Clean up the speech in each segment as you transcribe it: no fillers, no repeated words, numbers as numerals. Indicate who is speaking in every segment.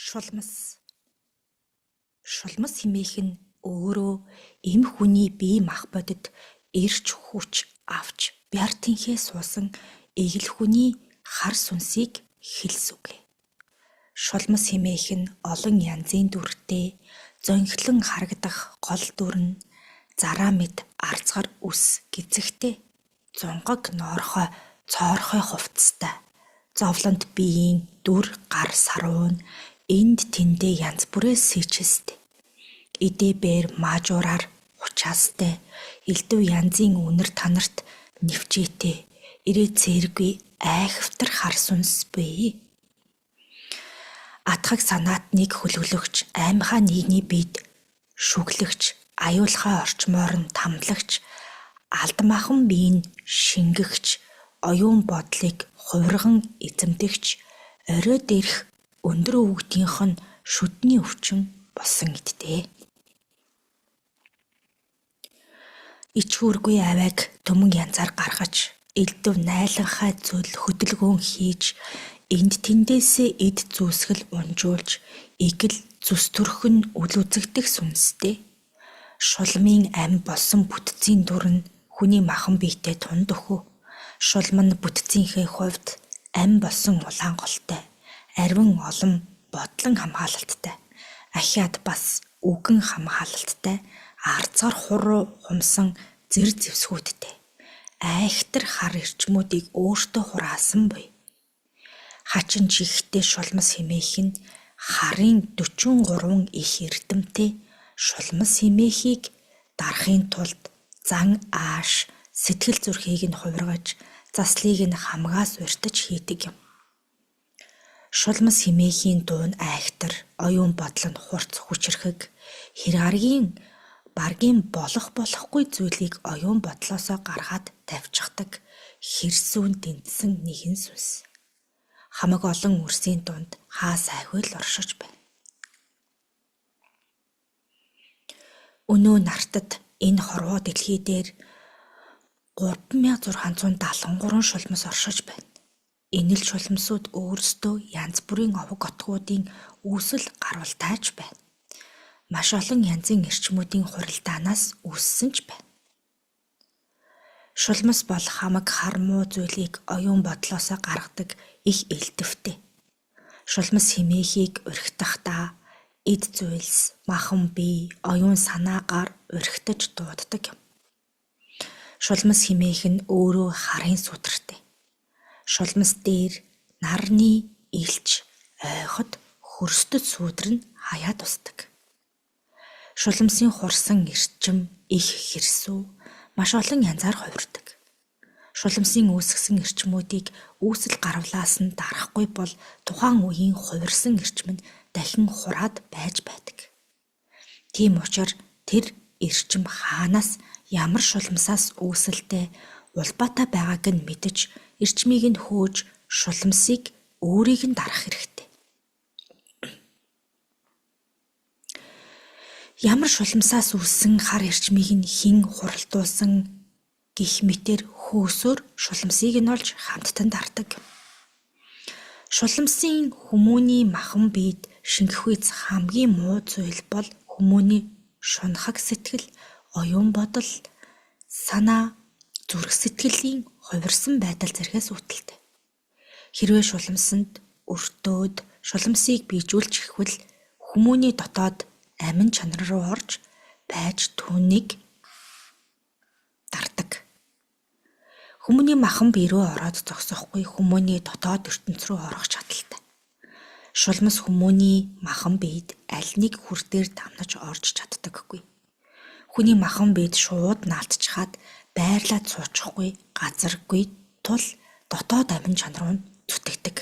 Speaker 1: Шулмас. Шулмас хэмээх нь өөрөө эм хүний бие мах бодит эрч хүч авч бяр тэнхээ суусан эгэл хүний хар сүнсийг хэлсүг. Шулмас хэмээх нь олон янзын дүртэй зөнхлөн харагдах гол дүр нь зараа мэд арцгар үс гизэгтэй зунгаг ноорхой цоорхой хувцастай зовлонт биеийн дүр гар саруун энд тэндээ янз бүрээс сэжэстэй эдээ бээр маажуураар хучаастай элдв янзын үнэр танарт нэвчээтэй ирээ цэргүй айхавтар хар сүнс бий. Атгаг санаатныг хөлөглөгч аймхаа нийгмийн бид шүглэгч аюулхай орчмоор нь тамлагч алдмаахан бие нь шингэгч оюун бодлыг хувирган эзэмдэгч оройд ирэх өндөр өвгдийнх нь шүдний өвчин болсон гэдтэй. Ичхүүргүй авайг төмөн янзаар гаргаж элдв найланхай зүйл хөдөлгөөн хийж энд тэндээсээ эд зүүсгэл унжуулж игэл зүс төрх нь үл үзэгдэх сүнстэй. Шулмын ам болсон бүтцийн дүр нь хүний махан биетэй тунд өхөө. Шулм нь бүтцийнхээ хувьд ам болсон улаан голтой, арвин олон бодлон хамгаалалттай, ахиад бас үгэн хамгаалалттай, арцгар хуруу хумсан зэр зэвсгүүдтэй. Айхтар хар эрчмүүдийг өөртөө хураасан буй. Хачин жигтэй шулмас хэмээх нь харын 43 их эрдэмтэй шулмас хэмээхийг дарахын тулд зан ааш сэтгэл зүрхийг нь хувиргаж заслыг нь хамгаас урьдч хийдэг юм. Шулмас хэмээхийн дуу нь айхтар, оюун бодол нь хурц хүчрэхэг, хэргаргийн баргийн болохгүй зүйлийг оюун бодлоосоо гаргаад тавьчихдаг хэрсүүн дэнтсэн нэгэн сүнс. Хамаг олон үрсийн дунд хаа сайгүй л оршиж байна. Өнөө нартад энэ хорвоо дэлхий дээр 3673 шулмас оршиж байна. Энэ л шулмсууд өөрсдөө янз бүрийн овог отгуудын үүсэл гарвалтайж байна. Маш олон янзын эрчмүүдийн хуралдаанаас үүссэн ч байна. Шулмас бол хамаг хар муу зүйлийг оюун бодлоосоо гаргадаг их элдвтэй. Шулмас хэмээхийг урхитахдаа эд зүйлс, махан бие, оюун санаагаар урхитаж дууддаг юм. Шулмас хэмээх нь өөрөө харын судартай. Шулмас дээр нарны илч ойхот хөрсдөд сүүдэр нь хаяад устдаг. Шулмсын хурсан эрчим их хэрсүү маш олон янзаар хувирдаг. Шулмсын үүсгэсэн эрчмүүдийг үүсэл гарвлаас нь дарахгүй бол тухайн үеийн хувирсан эрчим нь дахин хураад байж байдаг. Тийм учраас тэр эрчим хаанаас ямар шулмсаас үүсэлтэй улбаатай байгааг нь мэдэж эрчмийг нь хөөж шулмсыг өөрийг нь дарах хэрэгтэй. Ямар шулмсаас үүссэн хар эрчмийг нь хэн хуралдуулсан гэх мэтэр хөөсөөр шулмсыг нь олж хамттан дардаг. Шулмсын хүмүүний махан биед шингэх үйц хамгийн муу зүйл бол хүмүүний шунхаг сэтгэл, оюун бодол, санаа, зүрх сэтгэлийн хувирсан байдал зэргээс үүдэлтэй. Хэрвээ шулмсанд өртөөд шулмсыг бийжүүлж ихвэл хүмүүний дотоод амин чанар руу орж байж түүнийг дардаг. Хүмүүний махан бие рүү ороод зогсохгүй хүмүүний дотоод ертөнц рүү орох чадaltaй. Шулмас хүмүүний махан биед аль нэг хүр дээр давнаж орж чаддаггүй. Хүний махан биед шууд наалтчихад байрлаад суучихгүй газаргүй тул дотоод амин чанар нь зүтгэдэг.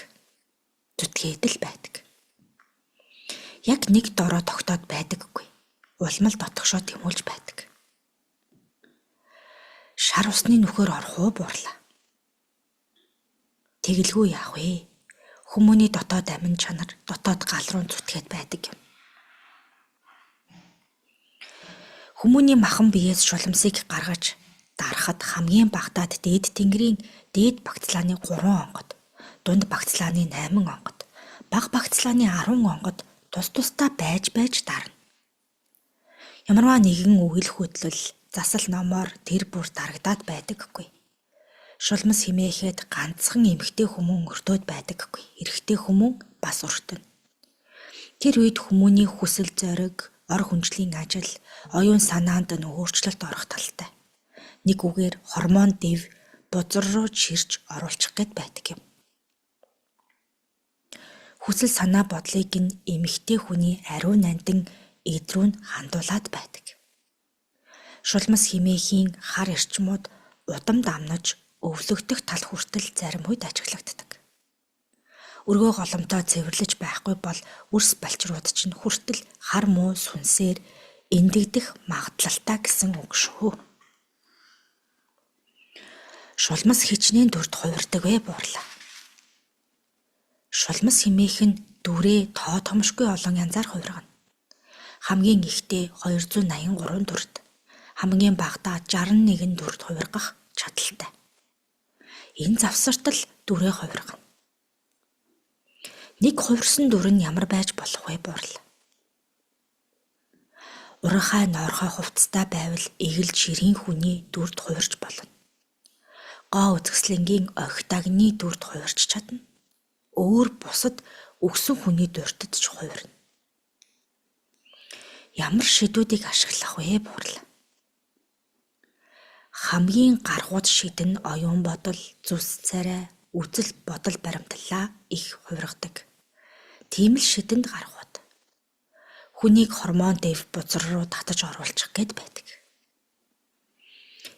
Speaker 1: Зүтгээд л байдаг. Яг нэг дороо тогтоод байдаггүй. Улмал дотгошоо тэмүүлж байдаг. Шар усны нөхөр орхуу буурлаа. Тэгэлгүй яах вэ? Хүмүүний дотоод амин чанар дотоод гал руу зүтгээд байдаг юм. Хүмүүний махан биеэс шулмсыг гаргаж дарахад хамгийн багтаад дээд тэнгэрийн дээд багцлааны 3 онгод, дунд багцлааны 8 онгод, бага багцлааны 10 онгод тус тусдаа байж дарна. Ямарваа нэгэн үгэл хөдлөл засал номоор тэр бүр дарагдаад байдаггүй. Шулмас химээхэд ганцхан эмэгтэй хүмүүн өртөөд байдаггүй. Эрэгтэй хүмүүн бас өртөнө. Тэр үед хүмүүний хүсэл зориг, ор хүнжлийн ажил, оюун санаанд нь өөрчлөлт орох талтай. Нэг үгээр гормон дэв бузар руу чирч оруулчих гээд байдаг юм. Хүсэл санаа бодлыг нь эмэгтэй хүний ариун нандин эд рүү нь хандуулад байдаг. Шулмас химээхийн хар эрчмүүд удам дамнаж өвлөгдөх тал хүртэл зарим үед ажиглагддаг. Өргөө голомтоо цэвэрлэж байхгүй бол үрс балчрууд чинь хүртэл хар муу сүнсээр эндэгдэх магадлалтай гэсэн үг шүү. Шулмас хичнээн дүрд хувирдаг буурлаа. Шулмас химээх нь дүрээ тоо томшгүй олон янзаар хувиргана. Хамгийн ихтэй 283 дүрд, хамгийн багадаа 61 дүрд хувиргах чадaltaй. Энэ завсартал дүрээ хувиргана. Нэг хувирсан дүр нь ямар байж болох вэ буурлаа. Урахай нойрхой хувцастай байвал эгэлж ширийн хүний дүрд хувирч болно. Гоо үзэсгэлэнгийн огтагны дүрд хувирч чадна. Өөр бусад өгсөн хүний дүртэд ч хувирна. Ямар шидүүдийг ашиглах вэ буурлаа. Хамгийн гаргууд шидэн оюун бодол, зүс царай, үзэл бодол баримтлалаа их хувиргадаг. Тийм л шидэнд гаргууд. Хүнийг гормон дэв бузар руу татаж оруулчих гээд байдаг.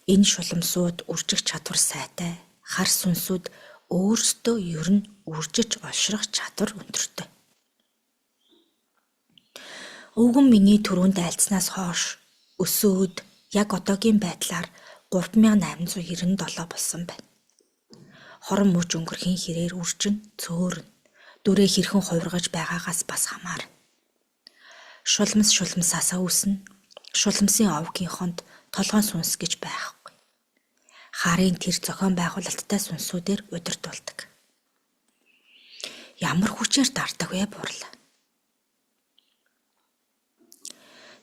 Speaker 1: Энэ шуламсууд үржих чадвар сайтай, хар сүнсүүд өөрсдөө ер нь үржиж олшрох чадвар өндөртэй. Өвгөн миний түрүүнд айлцснаас хойш өсөөд яг одоогийн байдлаар 3897 болсон байна. Хорон мөч өнгөрхийн хэрээр үржин цөөрнө. Дүрээ хэрхэн хувиргаж байгаагаас бас хамаарна. Шулмас шулмасаасаа үүснэ. Шулмсын овгийнхонд толгойн сүнс гэж байхгүй. Харын тэр зохион байгуулалттай сүнсүүдээр удирдуулдаг. Ямар хүчээр дардаг вэ буурлаа.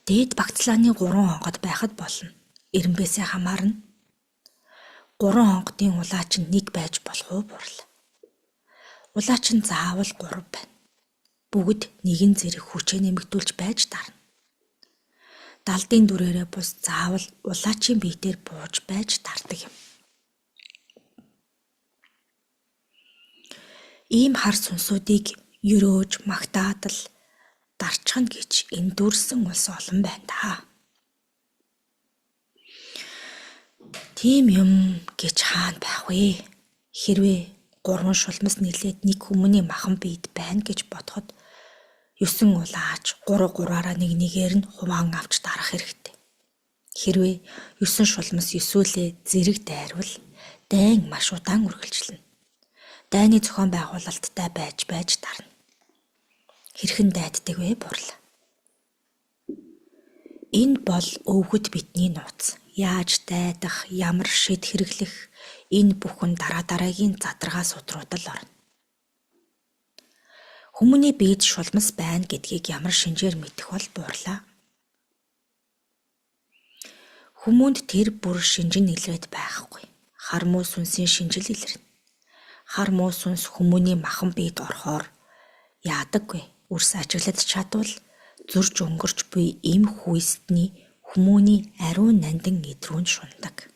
Speaker 1: Дээд багцлааны 3 хонгод байхад болно. Эренбээсээ хамаарна. 3 хонгодын улаач нь 1 байж болох уу буурлаа. Улаач нь заавал 3 байна. Бүгд нэгэн зэрэг хүчээ нэмэгдүүлж байж дарна. Далдын дүрээрээ бус заавал улаачийн бие дээр бууж байж дардаг юм. Ийм хар сүнсүүдийг ерөөж магтаадал дарчхна гэж эндүрсэн улс олон байна та. Тийм юм гэж хаана байх вэ? Хэрвээ 3 шулмас нийлээд нэг хүмүүний махан биед байна гэж бодоход 9 улаач 3-3-аараа нэгээр нь хуваан авч дарах хэрэгтэй. Хэрвээ 9 шулмас ёсүүлээ зэрэг дайрвал дайн маш удаан үргэлжилнэ. Дайны зохион байгуулалттай байж дарна. Хэрхэн дайддаг вэ буурлаа. Энэ бол өвгөд бидний нууц. Яаж дайдах, ямар шид хэрэглэх энэ бүхэн дараагийн задаргаа судруудал орно. Хүмүүний биед шулмас байна гэдгийг ямар шинжээр мэдэх бол буурлаа. Хүмүүнд тэр бүр шинжин илрээд байхгүй. Хар муу сүнсийн шинжил илэрнэ. Хар муу сүнс хүмүүний махан биед орохоор яадаггүй. Үрс ажиглаж чадвал зурж өнгөрч буй эм хүйстний хүмүүний ариун нандин идрүүн шундаг.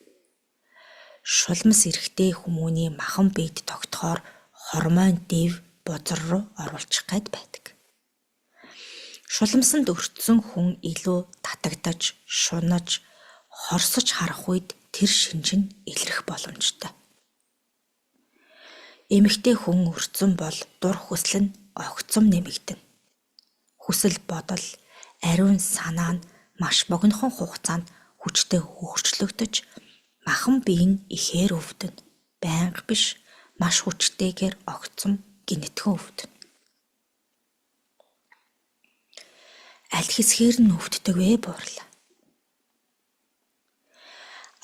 Speaker 1: Шулмас эрэхтэй хүмүүний махан биед тогтохоор гормон дэв бузар руу оруулчих гээд байдаг. Шуламсанд өртсөн хүн илүү татагдаж, шунаж, хорсож харах үед тэр шинж нь илрэх боломжтой. Эмэгтэй хүн өртсөн бол дур хүсэл нь огцом нэмэгдэнэ. Хүсэл бодол, ариун санаа нь маш богинохон хугацаанд хүчтэй өөрчлөгдөж, махан бие нь ихээр өвдөнө. Байнга биш, маш хүчтэйгээр огцом гинэтхэн өвдөнө. Аль хэсгээр нь өвддөг вэ буурлаа.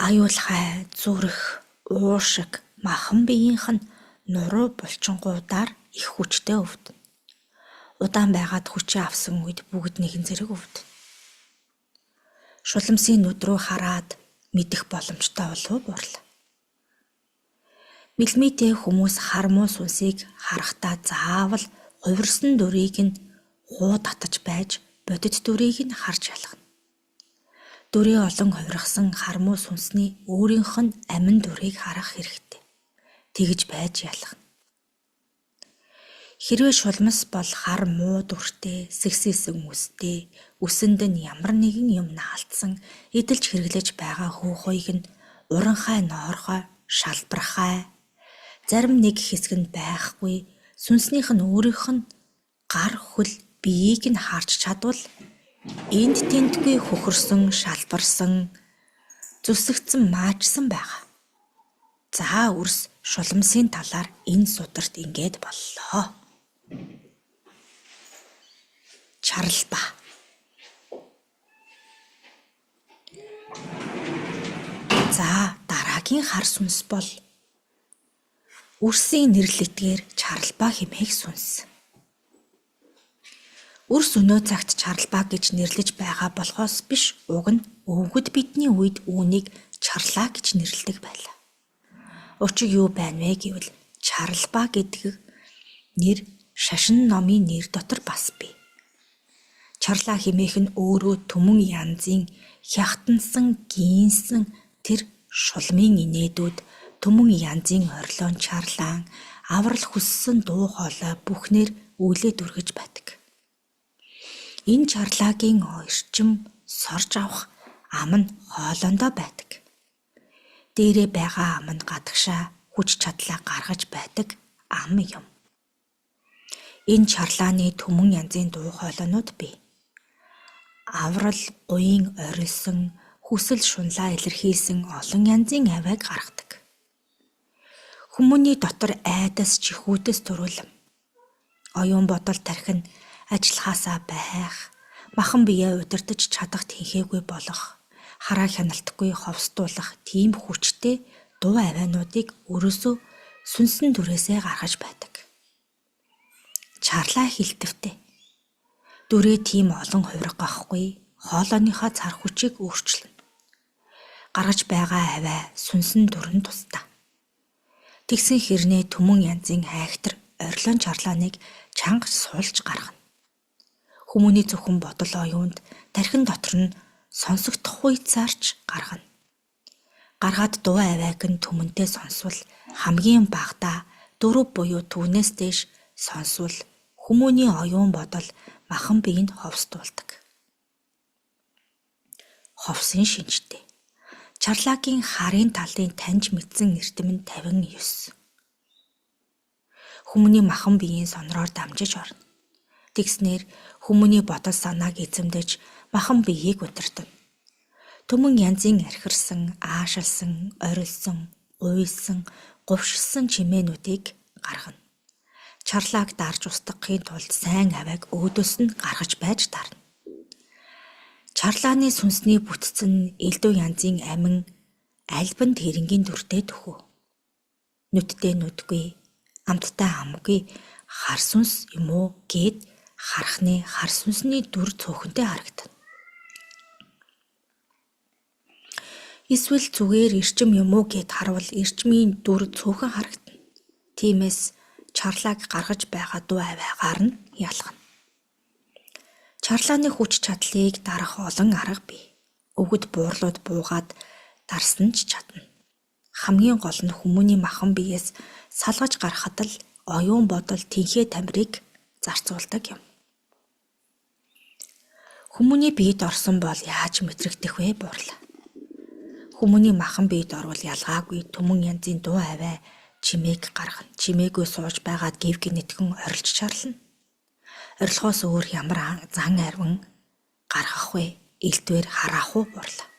Speaker 1: Аюулхай, зүрх, уушиг, махан биеийнх нь нуруу булчингуудаар их хүчтэй өвдөнө. Удаан байгаад хүчээ авсан үед бүгд нэгэн зэрэг өвдөн. Шуламсийн нүд рүү хараад мэдэх боломжтой болов бурлаа. Мэлмитэй хүмүүс хар муу сүнсийг харахтаа заавал хувирсан дүрийг нь хуу татаж байж бодит дүрийг нь харж ялгана. Дүрээ олон хувирсан хар муу сүнсний өөрийнх нь амин дүрийг харах хэрэгтэй. Тэгж байж ялгана. Хэрвээ шулмас бол хар муу дүртэй, сэгсээсэн үстэй, үсэнд нь ямар нэгэн юм наалтсан, эдэлж хэрэглэж байгаа хүүхойг нь уранхай ноорхой, шалбархай, зарим нэг хэсэг нь байхгүй, сүнснийх нь өөрийнх нь гар хөл биеийг нь харж чадвал энд тентгүй хөхөрсөн, шалбарсан, зүсэгцэн маачсан байгаа. За үрс шуламсын талаар энэ сударт ингээд боллоо. Чарлба. За дараагийн хар сүнс бол үрсийн нэрлэлтгээр чарлба хэмээх сүнс. Үрс өнөө цагт чарлба гэж нэрлэж байгаа болохоос биш, уг нь өвгөд бидний үед үүнийг чарлаа гэж нэрлэдэг байлаа. Учир юу байна вэ гэвэл чарлба гэдэг нэр шашин номын нэр дотор бас бий. Чарлаа хэмээх нь өөрөө түмэн янзын хятансан, гийнсэн тэр шулмын инээдүүд түмэн янзын орилон чарлаан, аврал хүссэн дуу хоолой бүхнээр үлээд үргэж байдаг. Энэ чарлагийн эрчим сорж авах ам нь хоолондоо байдаг. Дээрээ байгаа ам нь гадагшаа хүч чадлаа гаргаж байдаг ам юм. Энэ чарлааны түмэн янзын дуу хоолойнууд бий. Аврал, буян орилсон, хүсэл шунлаа илэрхийлсэн олон янзын авайг гаргадаг. Хүмүүний дотор айдас, чихүүдээс төрүүлэм. Оюун бодол тархин ажиллахаасаа байх, махан биеэ удирдах чадах тэнхээгүй болох, хараа хяналтгүй ховсдуулах тийм хүчтэй дуу авайнуудыг өрөөсөө сүнсэн дүрээсээ гаргаж байдаг. Чарлаа хилтэвтэй. Дүрээ тийм олон хувирга гахгүй, хоолойныхаа цар хүчийг өөрчилнө. Гаргаж байгаа авай сүнсэн дүрэн тусдаа. Тэгсэн хэрнээ түмэн янзын хайхтар орилон чарлааныг чанга суулж гаргана. Хүмүүний зөвхөн бодол оюунд тархин дотор нь сонсогдох хуйцаарч гаргана. Гаргаад дуу авайг нь түмэнтэй сонсвол хамгийн багадаа 4 буюу түүнээс дээш сонсвол хүмүүний оюун бодол махан биеинд ховсдуулдаг. Ховсын шинжтэй. Чарлагийн харын талын таньж мэдсэн эрдэм нь 59. Хүмүүний махан биеийн сонроор дамжиж орно. Тэгснээр хүмүүний бодол санааг эзэмдэж махан биеийг удирдана. Түмэн янзын архирсан, аашилсан, орилсон, уйлсан, говшилсан чимээнүүдийг гаргана. Чарлааг дарж устгахын тулд сайн авайг өөдөөс нь гаргаж байж таарна. Чарлааны сүнсний бүтцэн элдв янзын амин альбан тэрэнгийн дүртэй төхөө. Нүдтэй нүдгүй, амттай амгүй хар сүнс юм уу гэд харахны хар сүнсний дүр цөөхөнтэй харагдана. Эсвэл зүгээр эрчим юм уу гэд харвал эрчмийн дүр цөөхөн харагдана. Тиймээс чарлааг гаргаж байгаа дуу авайгаар нь ялгана. Чарлааны хүч чадлыг дарах олон арга бий. Өвгөд буурлууд буугаад дарсан ч чадна. Хамгийн гол нь хүмүүний махан биеэс салгаж гаргахад л оюун бодол тэнхээ тамирыг зарцуулдаг юм. Хүмүүний биед орсон бол яаж мэдрэгдэх вэ буурлаа? Хүмүүний махан биед орвол ялгаагүй түмэн янзын дуу авай чимээг гаргана. Чимээгүй сууж байгаад гів гинэтгэн орилж чарлана. Орилгоос өөр ямар зан арвин гаргах вэ? Элдвэр хараах уу буурлаа.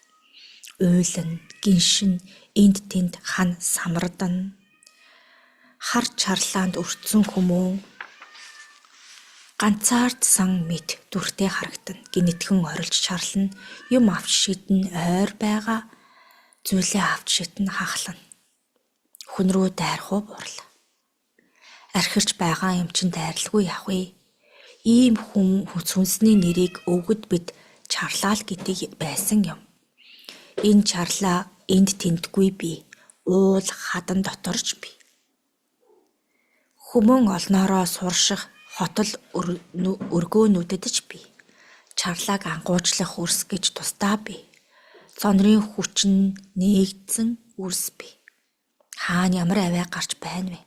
Speaker 1: Уйлан, гиншин, энд тэнд хан самардан. Хар чарлаанд өртсөн хүмүүн ганцаардсан мэд дүртэй харагдана. Гинэтгэн орилж чарлана. Юм авч шидэн ойр байгаа зүйлээ авч шидэн хахлана. Хүн рүү дайрах уу буурлаа. Архирч байгаа юм чин дайралгүй явах вэ? Ийм сүнсний нэрийг өгöd бид чарлал гэдэг байсан юм. Энэ чарлаа энд тентгүй бий. Уул хадан доторч бий. Хүмүүн олноороо сурших хотол өргөөнүүдэд ч бий. Чарлааг ангуучлах үрс гэж тусдаа бий. Цонрын хүчин нээгдсэн үрс бий. Хаана ямар аваа гарч байна вэ?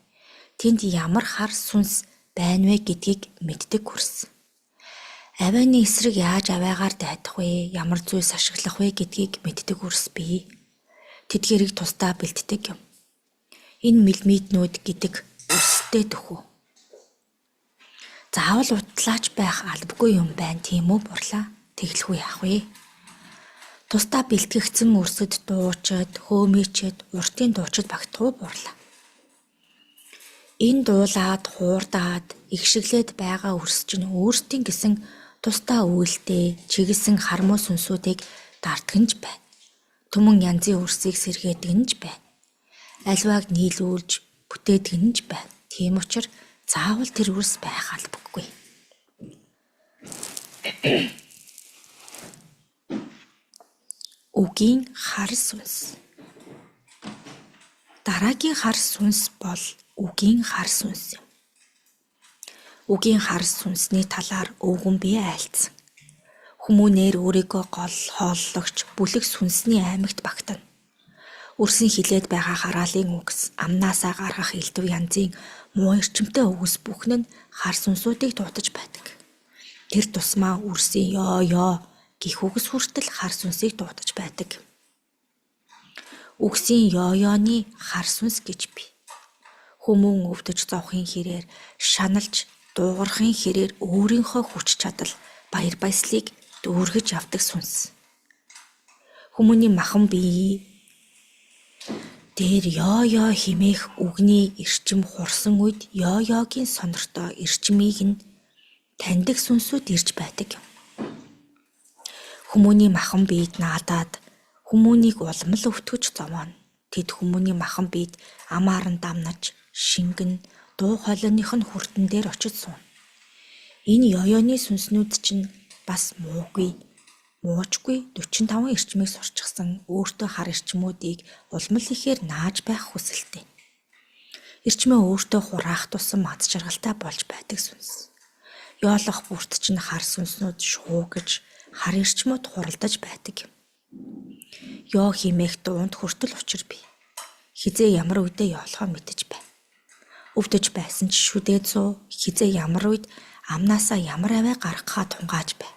Speaker 1: Тэнд ямар хар сүнс байна вэ гэдгийг мэддэг үрс. Авааны эсрэг яаж аваагаар дайдах вэ? Ямар зүйлс ашиглах вэ гэдгийг мэддэг үрс бий. Тэдгэрийг тусдаа бэлддэг юм. Энэ мэлмиднүүд гэдэг үрстэй төхөө. Заавал утлаач байх албагүй юм байна тийм үү бурлаа? Тэглэхгүй яах вэ? Тусдаа бэлтгэгдсэн үрсэд дуучид, хөөмийчэд, уртын дуучид багтахгүй бурлаа. Энэ дуулаад, хуурдаад, игшиглээд байгаа үрс чинь өөрсдийн гэсэн тусдаа үйлдэл, чиглэсэн хармуу сүнсүүдийг дарддаг нь байна. Түмэн янзын үрсийг сэргээдэг нь байна. Альвааг нийлүүлж, бүтээдэг нь байна. Тийм учраас заавал тэр үрс байх албагүй. Үгийн хар сүнс. Дараагийн хар сүнс бол үгийн хар сүнс юм. Үгийн хар сүнсний талаар өвгөн бие айлцсан. Хүмүүнээр өөрийгөө гол хооллогч бүлэг сүнсний аймагт багтана. Үрсэн хилээд байгаа хараалын үгс, амнаасаа гаргах элдв янзын муу эрчимтэй үгс бүхэн нь хар сүнсүүдийг дуудаж байдаг. Тэр тусмаа үрсийн ёо гих үгс хүртэл хар сүнсийг дуудаж байдаг. Үгсийн ёоны хар сүнс гэж бий. Хүмүүн өвдөж зовхын хэрээр, шаналж, дуугархын хэрээр өөрийнхөө хүч чадал, баяр баясгалыг дүүргэж авдаг сүнс. Хүмүүний махан бие дээр ёо химээх үгний эрчим хурсан үед ёогийн сонортой эрчмийг нь таньдаг сүнсүүд ирж байдаг юм. Хүмүүний махан биед наадаад хүмүүнийг уламл өвтгөж зовооно. Тэд хүмүүний махан биед амааран дамнаж, шингэн, дуу хоолойных нь хүртэн дээр очиж сууна. Энэ ёоны сүнснүүд чинь бас муучгүй 45 эрчмийг сурчсан өөртөө хар эрчмүүдийг уламл ихээр нааж байх хүсэлтэй. Эрчмээ өөртөө хураах тусам аз жаргалтай болж байдаг сүнс. Ёолох бүрт чинь хар сүнснүүд шуугж, хар эрчмүүд хуралдаж байдаг юм. Ёо химээх дуунд хүртэл учир бий. Хизээ ямар үедээ ёолохоо мэдэж байна. Өвдөж байсан ч шүдээд суу, хизээ ямар үед амнаасаа ямар аваа гаргахаа тунгааж бай.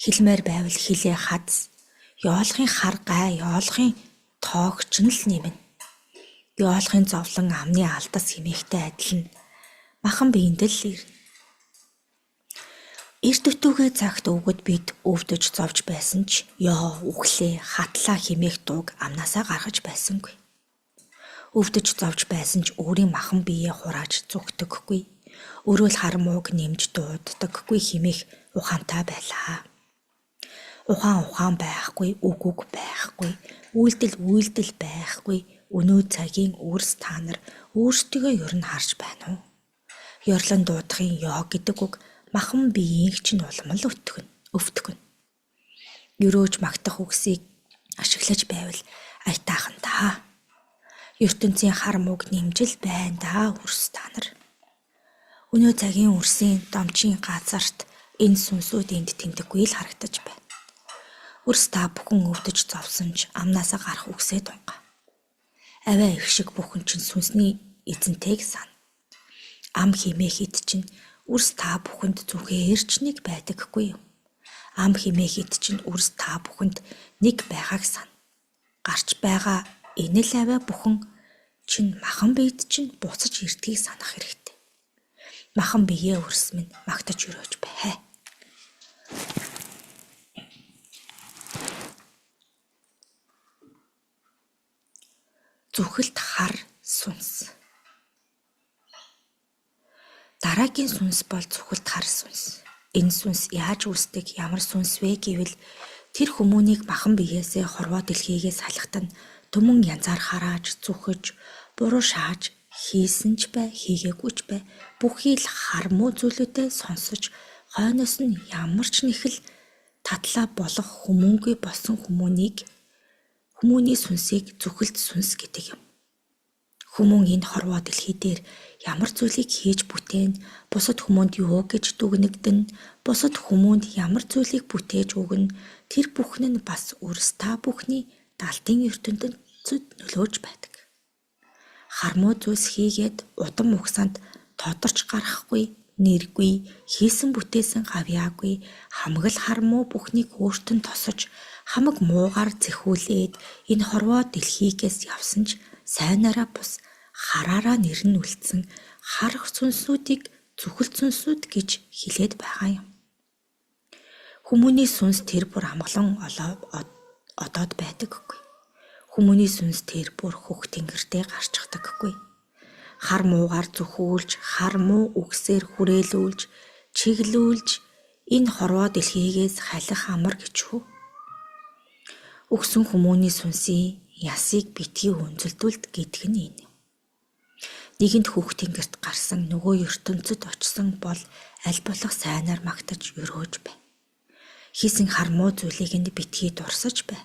Speaker 1: Хилмээр байвал хилээ хац. Ёолохын хар гай, ёолохын тоогч нь л нэмнэ. Ёолохын зовлон амны алдас химэхтэй адилна. Махан биендэл ирнэ. Эрт өтөөгөө цагт өгöd бид өвдөж зовж байсан ч ёо, үхлээ, хатлаа химээх дууг амнаасаа гаргаж байсангүй. Өвдөж зовж байсан ч өөрийн махан биеэ хурааж зүгтдэггүй. Өөрөө л хар мууг нэмж дууддаггүй химээх ухаантай байлаа. Ухаан байхгүй, үг байхгүй, үйлдэл байхгүй, өнөө цагийн үрс та нар өөрсдөө ер нь харж байна уу? Ёрлон дуудахын ёо гэдэг үг махан биеийг чинь уламл өвтгөн. Ерөөж магтах үгсийг ашиглаж байвал айтаахан та. ертөнцийн хар мууг нэмжил байна да үрс та нар. Өнөө цагийн үрсийн домчийн газарт энэ сүнсүүд энд тэмдэггүй л харагдаж байна. Үрс та бүхэн өвдөж зовсон ч амнаасаа гарах үгсээ тунгаа. Аваа их шиг бүхэн чинь сүнсний эзэнтэйг сана. Ам химээх ид чинь үрс та бүхэнд зүгээр ч нэг байдаггүй юм. Ам химээх ид чинь үрс та бүхэнд нэг байгааг сана. Гарч байгаа энэ л аваа бүхэн чинь махан биед чинь буцаж ирдгийг санах хэрэгтэй. Махан биеэ үрс минь магтаж өрөөж бай. Зүхэлт хар сүнс. Дараагийн сүнс бол зүхэлт хар сүнс. Энэ сүнс яаж үүсдэг, ямар сүнс вэ гэвэл тэр хүмүүнийг махан биеэсээ хорвоо дэлхийгээс салхитан түмэн янзаар харааж, зүхэж, буруу шааж, хийсэн ч бай, хийгээгүй ч бай, бүхий л хар муу зүйлүүдэд сонсож, хойноос нь ямар ч нэхэл татлаа болох хүмүүнгүй болсон хүмүүний сүнсийг зүгэлт сүнс гэдэг юм. Хүмүүн энэ хорвоо дэлхий дээр ямар зүйлийг хийж бүтээн, бусад хүмүүнд юу гэж дүгнэгдэн, бусад хүмүүнд ямар зүйлийг бүтээж өгнө, тэр бүхэн нь бас үрс та бүхний далтын ертөнцөд нөлөөж байдаг. Хармуу зүйлс хийгээд удам угсаанд тодорч гарахгүй, нэргүй, хийсэн бүтээсэн гавьяагүй, хамаг л хармуу бүхнийг өөртөө тосож, хамаг муугаар зэхүүлээд энэ хорвоо дэлхийгээс явсан ч сайнараа бус хараараа нэрн үлдсэн харах сүнснүүдийг зүхэл сүнсүүд гэж хэлээд байгаа юм. Хүмүүний сүнс тэр бүр амгалан одоод байдаггүй. Хүмүүний сүнс тэр бүр хөх тэнгэртэй гарчдаггүй. Хар муугаар зүхүүлж, хар муу үгсээр хүрээлүүлж, чиглүүлж энэ хорвоо дэлхийгээс халих амар гэж хөө. Өгсөн хүмүүний сүнсийн ясыг битгий өнзөлдүүлд гэдэг нь энэ. Нэгэнд хөх тэнгэрт гарсан нөгөө ертөнцөд очсон бол аль болох сайнаар магтаж өрөөж бай. Хийсэн хармуу зүйлийг нь битгий дурсаж бай.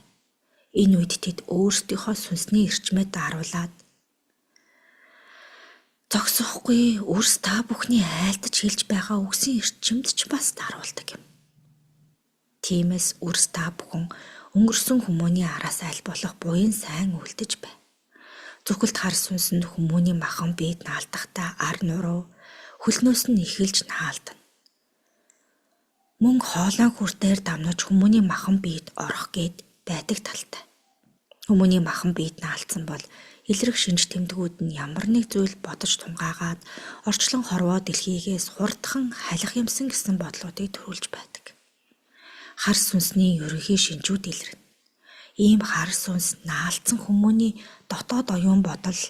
Speaker 1: Энэ үед тэд өөрсдийнхөө сүнсний эрчмээ дааруулад зогсохгүй үрс та бүхний айлдаж хэлж байгаа үгсийн эрчимд ч бас дааруулдаг юм. Тиймээс үрс та бүхэн өнгөрсөн хүмүүний араас аль болох буян сайн үлдэж бай. Зүгэлт хар сүнс нь хүмүүний махан биед наалдахдаа ар нуруу хөлнөөс нь эхэлж наалдана. Мөн хоолой хүр дээр дамнаж хүмүүний махан биед орох гээд байдаг талтай. Хүмүүний махан биед наалдсан бол илрэх шинж тэмдгүүд нь ямар нэг зүйл бодож тунгаагаад орчлон хорвоо дэлхийгээс хурдхан халих юмсан гэсэн бодлуудыг төрүүлж байдаг. Хар сүнсний ерөнхий шинжүүд илэрнэ. Ийм хар сүнс наалдсан хүмүүний дотоод оюун бодол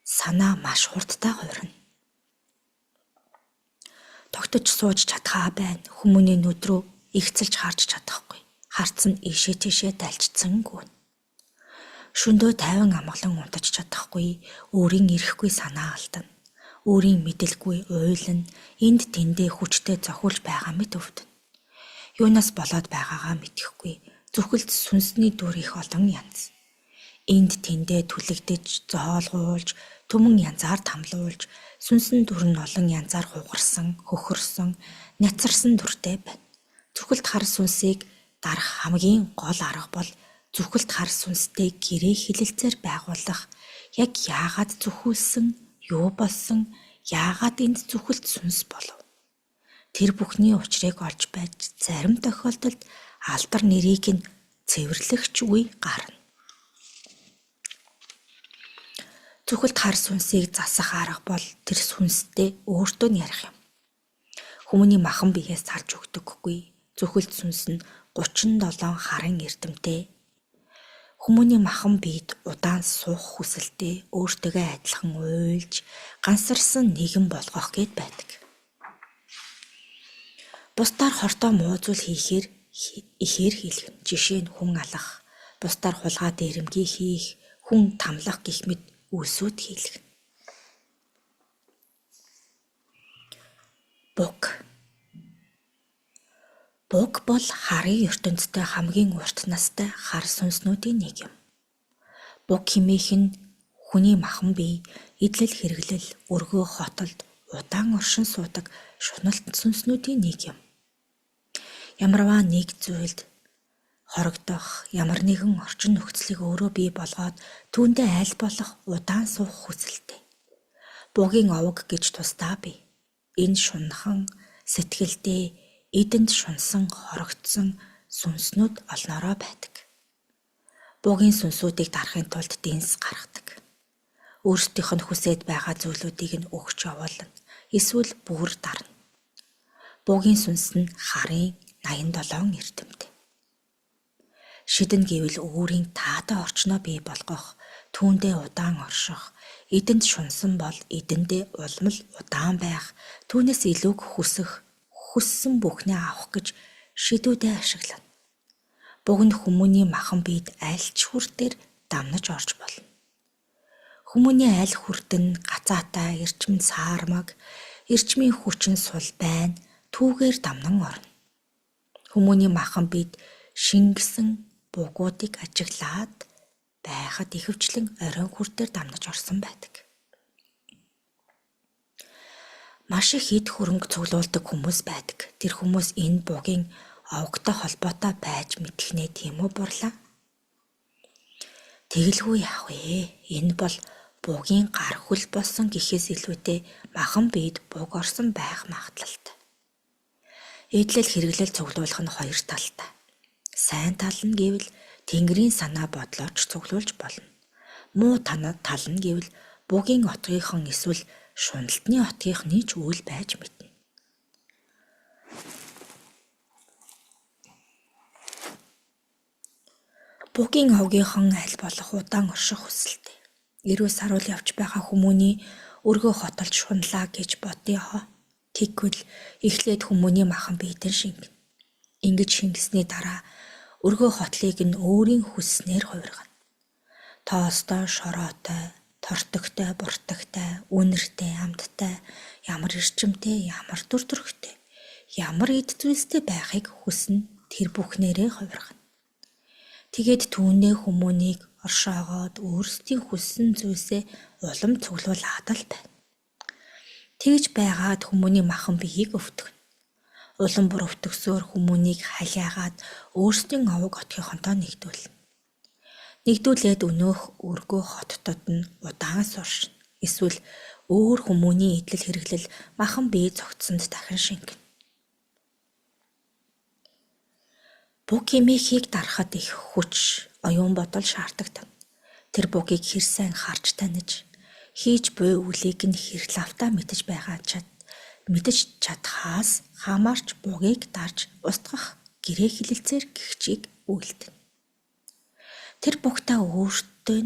Speaker 1: санаа маш хурдтай хувирна. Тогтож сууж чадхаа байна. Хүмүүний нүд рүү ихцэлж харж чадахгүй. Харц нь ийшээ тийшээ дальжцсан гүн. Шөндөө тайван амгалан унтаж чадахгүй, өөрийн ирэхгүй санаа алдана. Өөрийн мэдэлгүй уйлан энд тэндээ хүчтэй зохиулж байгаа мэт өвдөн. Юунаас болоод байгаагаа мэдэхгүй. Зүхэлд сүнсний дүр их олон янз. Энд тэндээ түлэгдэж, зоолгуулж, төмөн янзаар тамлуулж, сүнсэн дүр нь олон янзаар хугарсан, хөхөрсөн, няцарсан дүртэй байна. Зүхэлд хар сүнсийг дарах хамгийн гол арга бол зүхэлд хар сүнстэй гэрээ хилэлцээр байгуулах, яг яагаад зүхүүлсэн, юу болсон, яагаад энд зүхэлд сүнс болов. Тэр бүхний учрыг олж байж зарим тохиолдолд алдар нэрийг нь цэвэрлэгч үе гарна. Зүхэлд хар сүнсийг засах арга бол тэр сүнстэй өөртөө нь ярих юм. Хүмүүний махан биеэс салж өгдөггүй. Зүхэлд сүнс нь 37 харын эрдэмтэй. Хүмүүний махан биед удаан суух хүсэлтэй, өөртөөгөө адилхан уйлж, гансарсан нэгэн болгох гээд байдаг. Бусдаар хортой муу зүйл хийхээр ихээр хийлгэн. Жишээ нь хүн алах, бусдаар хулгай дээрэмгий хийх, хүн тамлах гэх мэт үйлсүүд хийлгэн. Буг бол харын ертөнцтэй хамгийн урт настай хар сүнснүүдийн нэг юм. Буг хэмээх нь хүний махан бие, идэл хэрэглэл, өргөө хотолд удаан оршин суудаг шуналт сүнснүүдийн нэг юм. Ямарваа нэг зүйлд хорогдох, ямар нэгэн орчин нөхцөлийг өөрөө бий болгоод түүндээ аль болох удаан суух хүсэлтэй. Бугийн овог гэж тусдаа бий. Энэ шунхан, сэтгэлдээ эдэнд шунсан, хорогдсон сүнснүүд олноороо байдаг. Бугийн сүнсүүдийг дарахын тулд дэнс гаргадаг. Өөрсдийнх нь хүсээд байгаа зүйлүүдийг нь өгч явуулна. Эсвэл бүр дарна. Бугийн сүнс нь харын 87 эрдэмтэй. Шидэн гэвэл өөрийн таатай орчноо бий болгох, түүндээ удаан орших, эдэнд шунсан бол эдэндээ улмал удаан байх, түүнээс илүүг хүссэн бүхнээ авах гэж шидүүдэд ашиглана. Буг нь хүмүүний махан биед аль ч хүр дээр дамнаж орж болно. Хүмүүний аль хүрд нь гацаатай, эрчим саармаг, эрчмийн хүчин сул байна, түүгээр дамнан орно. Хүмүүний махан бид шингэсэн бугуудыг ажиглаад байхад ихэвчлэн оройн хүр дээр дамнаж орсон байдаг. Маш их эд хөрөнгө цуглуулдаг хүмүүс байдаг. Тэр хүмүүс энэ бугийн овогтой холбоотой байж мэдхнээ тийм үү бурлаа? Тэгэлгүй яах вэ? Энэ бол бугийн гар хөл болсон гэхээс илүүтэй махан биед буг орсон байх магадлалтай. Эдлэл хэрэглэл цуглуулах нь хоёр талтай. Сайн тал нь гэвэл Тэнгэрийн санаа бодлооч цуглуулж болно. Муу тал нь гэвэл бугийн отгийнхан эсвэл шуналтны отгийнхны ч үйл байж мэднэ. Бугийн овгийнхан аль болох удаан орших хүсэлтэй. Эрүү саруул явж байгаа хүмүүний өргөө хотолж шунлаа гэж бодъё. Тэгвэл эхлээд хүмүүний махан биедэн шингэнэ. Ингэж шингэсний дараа өргөө хотлыг нь өөрийн хүсснээр хувиргана. Тоостой, шороотой, тортогтой, буртагтай, үнэртэй, амттай, ямар эрчимтэй, ямар дүр төрхтэй, ямар эд зүйлстэй байхыг хүснэ тэр бүхнээрээ хувиргана. Тэгээд түүнээ хүмүүнийг оршоогоод өөрсдийн хүссэн зүйлсээ улам цуглуулаад л байна. Тэгж байгаад хүмүүний махан биеийг өвтгөнө. Улам бүр өвтгсөөр хүмүүнийг халиагаад өөрсдийн овог отгийнхонтой нэгдүүлнэ. Нэгдүүлээд өнөөх өргөө хоттод нь удаан суршина. Эсвэл өөр хүмүүний идэл хэрэглэл махан бие зогтсонд дахин шингэнэ. Буг хэмээхийг дарахад их хүч, оюун бодол шаарддаг. Тэр бугийг хэр сайн харж таниж, хийж буй үлийг нь хэр лавтаа мэдэж чадхаас хамаарч бугийг дарж устгах гэрээ хилэлцээр гихчийг үйлдэнэ. Тэр бугтаа өөртөө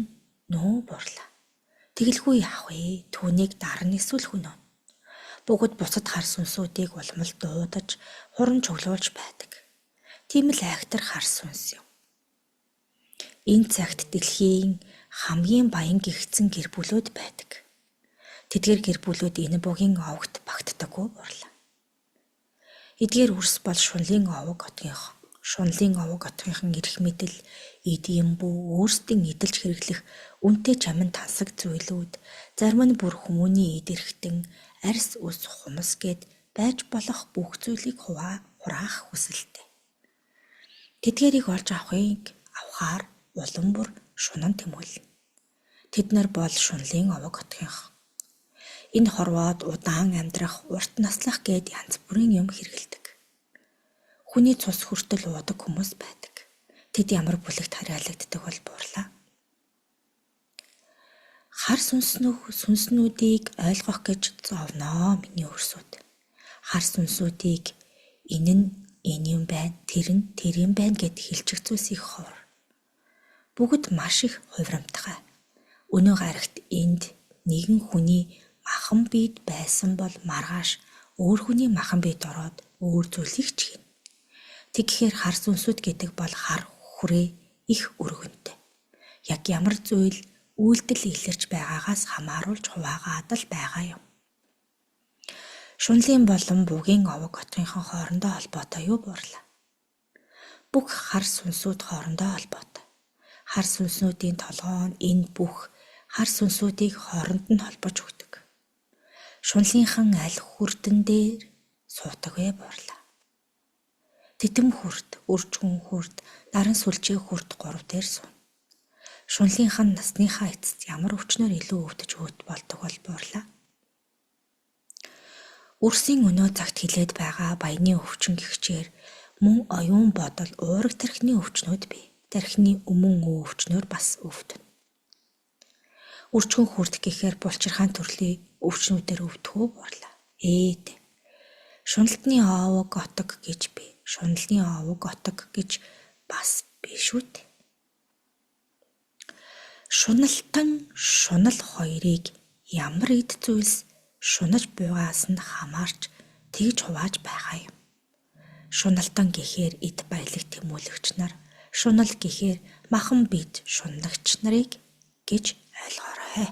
Speaker 1: нөө бурлаа. Тэгэлгүй яах вэ? Түүнийг дарна эсвэл хөнөө. Бугад бусад хар сүнсүүдийг улмал дуудаж, хуран чуглуулж байдаг. Тийм л айхтар хар сүнс юм. Энэ цагт дэлхийн хамгийн баян гэгцэн гэр бүлүүд байдаг. Тэдгээр гэр бүлүүд энэ бугийн овогт багтдаггүй бурлаа. Эдгээр үрс бол шунлын овог отгийнхан. Шунлын овог отгийнхан эрх мэдэл, эд юмбуу өөрсдийн эдэлж хэрэглэх үнэтэй чамин тансаг зүйлүүд, зарим нь бүр хүмүүний эд эрхтэн, арьс ус хумс гэд байж болох бүх зүйлийг хураах хүсэлтэй. Тэдгээрийг олж авахаар улам бүр шунан тэмүүлнэ. Тэд нар бол шунлын овог отгийнхан. Энэ хорвоод удаан амьдрах, урт наслах гээд янз бүрийн юм хэрэгэлдэг. Хүний цус хүртэл уудаг хүмүүс байдаг. Тэд ямар бүлэгт хараалагддаг бол бурлаа. Хар сүнснүүдийг ойлгох гэж зовноо миний өрсүүд. Хар сүнсүүдийг энэ юм байна, тэр юм байна гэд хэлчих зүйлс их ховор. Бүгд маш их хувирамтгай. Өнөө гарагт энд нэгэн хүний махан биед байсан бол маргааш өөр хүний махан биед ороод өөр зүйлийг ч хийнэ. Тэгэхээр хар сүнсүүд гэдэг бол хар хүрээ их өргөнтэй. Яг ямар зүйл үйлдэл илэрч байгаагаас хамааруулж хуваагаад л байгаа юм. Шунлын болон бугийн овог отгийнхан хоорондоо холбоотой юу бурлаа? Бүх хар сүнсүүд хоорондоо холбоотой. Хар сүнснүүдийн толгой нь энэ бүх хар сүнсүүдийг хооронд нь холбож өгдөг. Шунлынхан аль хүрдэн дээр суудаг вэ бурлаа? Тэтэм хүрд, үржгүн хүрд, наран сүлжээ хүрд 3 дээр сууна. Шунлынхан насныхаа эцэст ямар өвчнөр илүү өвдөж болдог бол бурлаа? Үрсийн өнөө цагт хилээд байгаа баяны өвчин гихчээр мөн оюун бодол уурэг тархины өвчнүүд бий. Тархины өмнө өвчнөр бас өвдөн. Үржгүн хүрд гэхээр булчирхаан төрлийн өвчнүүдээр өвдөхөө бурлаа. Шуналтны овог отог гэж бий. Шунлын овог отог гэж бас биш үү? Шуналтан шунал хоёрыг ямар эд зүйлс шунаж буйгаас нь хамаарч тэгж хувааж байгаа юм. Шуналтан гэхээр эд баялаг тэмүүлэгч нар, шунал гэхээр махан бид шунлагч нарыг гэж ойлгоорой.